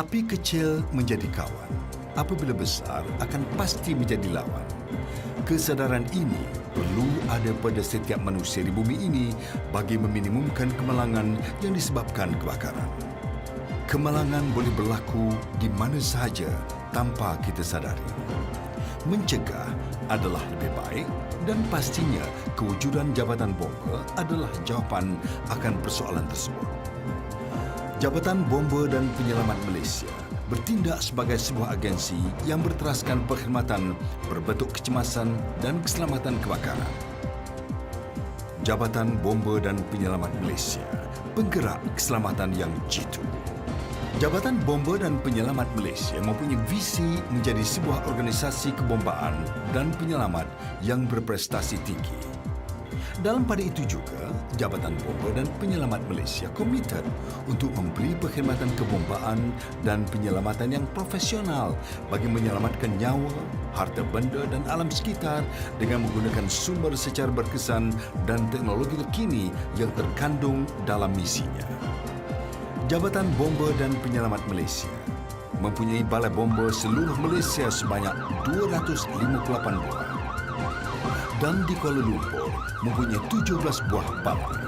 Api kecil menjadi kawan, apabila besar akan pasti menjadi lawan. Kesedaran ini perlu ada pada setiap manusia di bumi ini bagi meminimumkan kemalangan yang disebabkan kebakaran. Kemalangan boleh berlaku di mana sahaja tanpa kita sadari. Mencegah adalah lebih baik dan pastinya kewujudan Jabatan Bomba adalah jawapan akan persoalan tersebut. Jabatan Bomba dan Penyelamat Malaysia bertindak sebagai sebuah agensi yang berteraskan perkhidmatan berbentuk kecemasan dan keselamatan kebakaran. Jabatan Bomba dan Penyelamat Malaysia, penggerak keselamatan yang jitu. Jabatan Bomba dan Penyelamat Malaysia mempunyai visi menjadi sebuah organisasi kebombaan dan penyelamat yang berprestasi tinggi. Dalam pada itu juga, Jabatan Bomba dan Penyelamat Malaysia komited untuk memberi perkhidmatan kebombaan dan penyelamatan yang profesional bagi menyelamatkan nyawa, harta benda dan alam sekitar dengan menggunakan sumber secara berkesan dan teknologi terkini yang terkandung dalam misinya. Jabatan Bomba dan Penyelamat Malaysia mempunyai balai bomba seluruh Malaysia sebanyak 258 buah dan di Kuala Lumpur mempunyai 17 buah balai.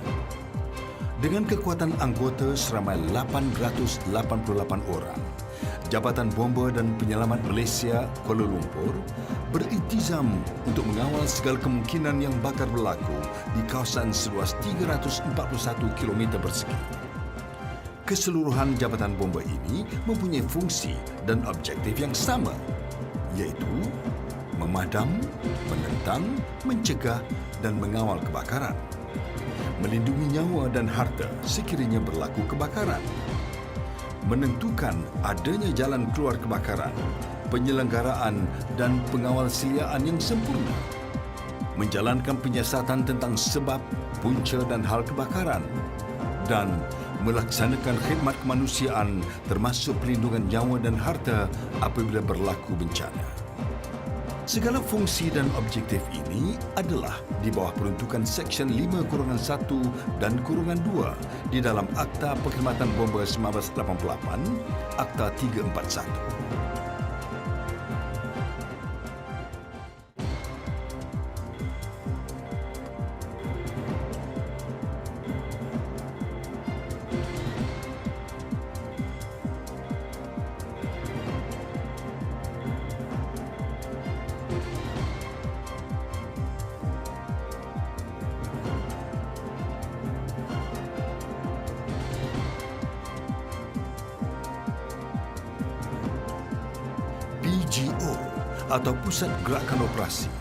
Dengan kekuatan anggota seramai 888 orang, Jabatan Bomba dan Penyelamat Malaysia Kuala Lumpur beriltizam untuk mengawal segala kemungkinan yang bakal berlaku di kawasan seluas 341 km persegi. Keseluruhan Jabatan Bomba ini mempunyai fungsi dan objektif yang sama, iaitu memadam, menentang, mencegah dan mengawal kebakaran, melindungi nyawa dan harta sekiranya berlaku kebakaran, menentukan adanya jalan keluar kebakaran, penyelenggaraan dan pengawal seliaan yang sempurna, menjalankan penyiasatan tentang sebab, punca dan hal kebakaran, dan melaksanakan khidmat kemanusiaan termasuk pelindungan nyawa dan harta apabila berlaku bencana. Segala fungsi dan objektif ini adalah di bawah peruntukan Seksyen 5-1 dan -2 di dalam Akta Perkhidmatan Bomba 1988, Akta 341. PGO atau Pusat Gerakan Operasi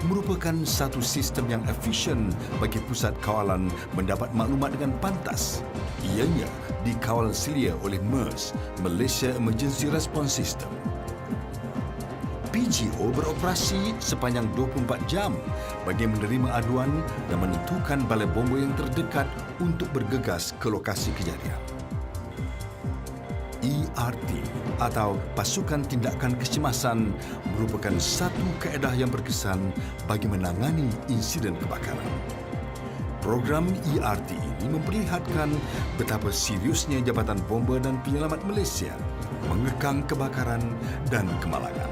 merupakan satu sistem yang efisien bagi pusat kawalan mendapat maklumat dengan pantas. Ianya dikawal selia oleh MERS, Malaysia Emergency Response System. PGO beroperasi sepanjang 24 jam bagi menerima aduan dan menentukan balai bomba yang terdekat untuk bergegas ke lokasi kejadian. ERT atau Pasukan Tindakan Kecemasan merupakan satu kaedah yang berkesan bagi menangani insiden kebakaran. Program ERT ini memperlihatkan betapa seriusnya Jabatan Bomba dan Penyelamat Malaysia mengekang kebakaran dan kemalangan.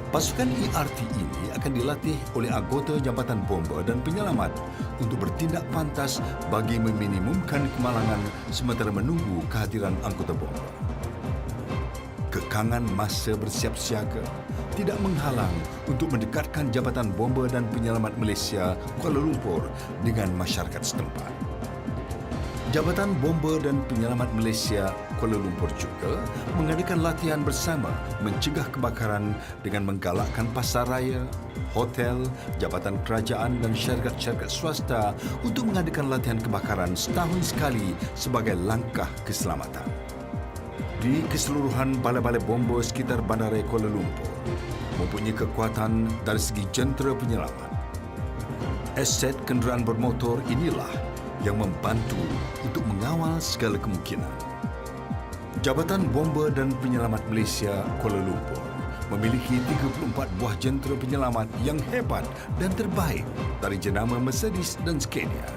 Pasukan ERT ini akan dilatih oleh anggota Jabatan Bomba dan Penyelamat untuk bertindak pantas bagi meminimumkan kemalangan sementara menunggu kehadiran anggota bomba. Kekangan masa bersiap siaga tidak menghalang untuk mendekatkan Jabatan Bomba dan Penyelamat Malaysia Kuala Lumpur dengan masyarakat setempat. Jabatan Bomba dan Penyelamat Malaysia Kuala Lumpur juga mengadakan latihan bersama mencegah kebakaran dengan menggalakkan pasaraya, hotel, jabatan kerajaan dan syarikat-syarikat swasta untuk mengadakan latihan kebakaran setahun sekali sebagai langkah keselamatan. Di keseluruhan balai-balai bomba sekitar Bandaraya Kuala Lumpur mempunyai kekuatan dari segi jentera penyelamat. Aset kenderaan bermotor inilah yang membantu untuk mengawal segala kemungkinan. Jabatan Bomba dan Penyelamat Malaysia Kuala Lumpur memiliki 34 buah jentera penyelamat yang hebat dan terbaik dari jenama Mercedes dan Scania.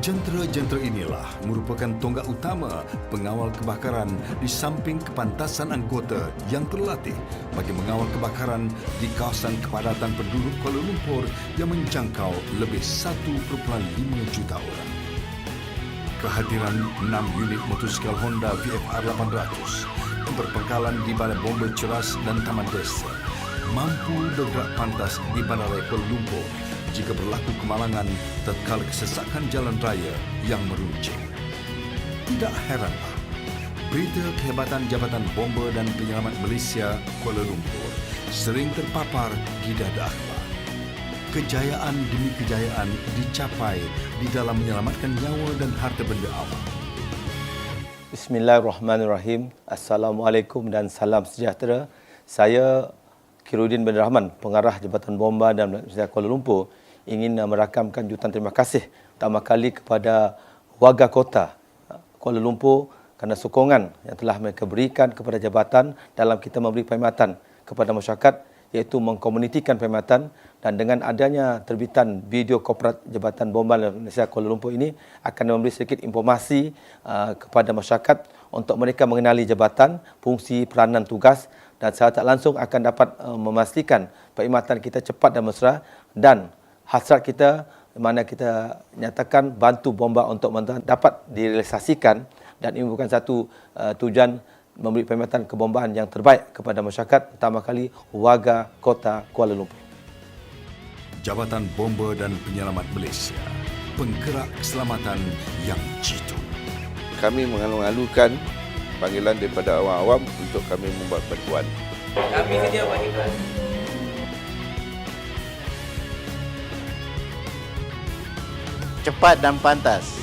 Jentera-jentera inilah merupakan tonggak utama pengawal kebakaran di samping kepantasan anggota yang terlatih bagi mengawal kebakaran di kawasan kepadatan penduduk Kuala Lumpur yang menjangkau lebih 1.5 juta orang. Kehadiran 6 unit motosikal Honda VFR 800 yang berpangkalan di Balai Bomba Ceras dan Taman Desa mampu bergerak pantas di Bandaraya Kuala Lumpur jika berlaku kemalangan tatkala kesesakan jalan raya yang meruncing. Tidak heranlah, berita kehebatan Jabatan Bomba dan Penyelamat Malaysia Kuala Lumpur sering terpapar di dada akhbar. Kejayaan demi kejayaan dicapai di dalam menyelamatkan nyawa dan harta benda awam. Bismillahirrahmanirrahim. Assalamualaikum dan salam sejahtera. Saya Khairuddin bin Rahman, Pengarah Jabatan Bomba dan Malaysia Kuala Lumpur, ingin merakamkan jutaan terima kasih pertama kali kepada warga kota Kuala Lumpur kerana sokongan yang telah mereka berikan kepada jabatan dalam kita memberi perkhidmatan kepada masyarakat, iaitu mengkomunitikan perkhidmatan. Dan dengan adanya terbitan video korporat Jabatan Bomba Malaysia Kuala Lumpur ini akan memberi sedikit informasi kepada masyarakat untuk mereka mengenali jabatan, fungsi, peranan, tugas, dan secara tak langsung akan dapat memastikan perkhidmatan kita cepat dan mesra, dan hasrat kita mana kita nyatakan bantu bomba untuk dapat direalisasikan, dan ini bukan satu tujuan memberi perkhidmatan kebombaan yang terbaik kepada masyarakat, pertama kali warga kota Kuala Lumpur. Jabatan Bomba dan Penyelamat Malaysia, penggerak keselamatan yang jitu. Kami mengalu-alukan panggilan daripada awam-awam untuk kami membuat bantuan. Kami sedia bantuan. Cepat dan pantas.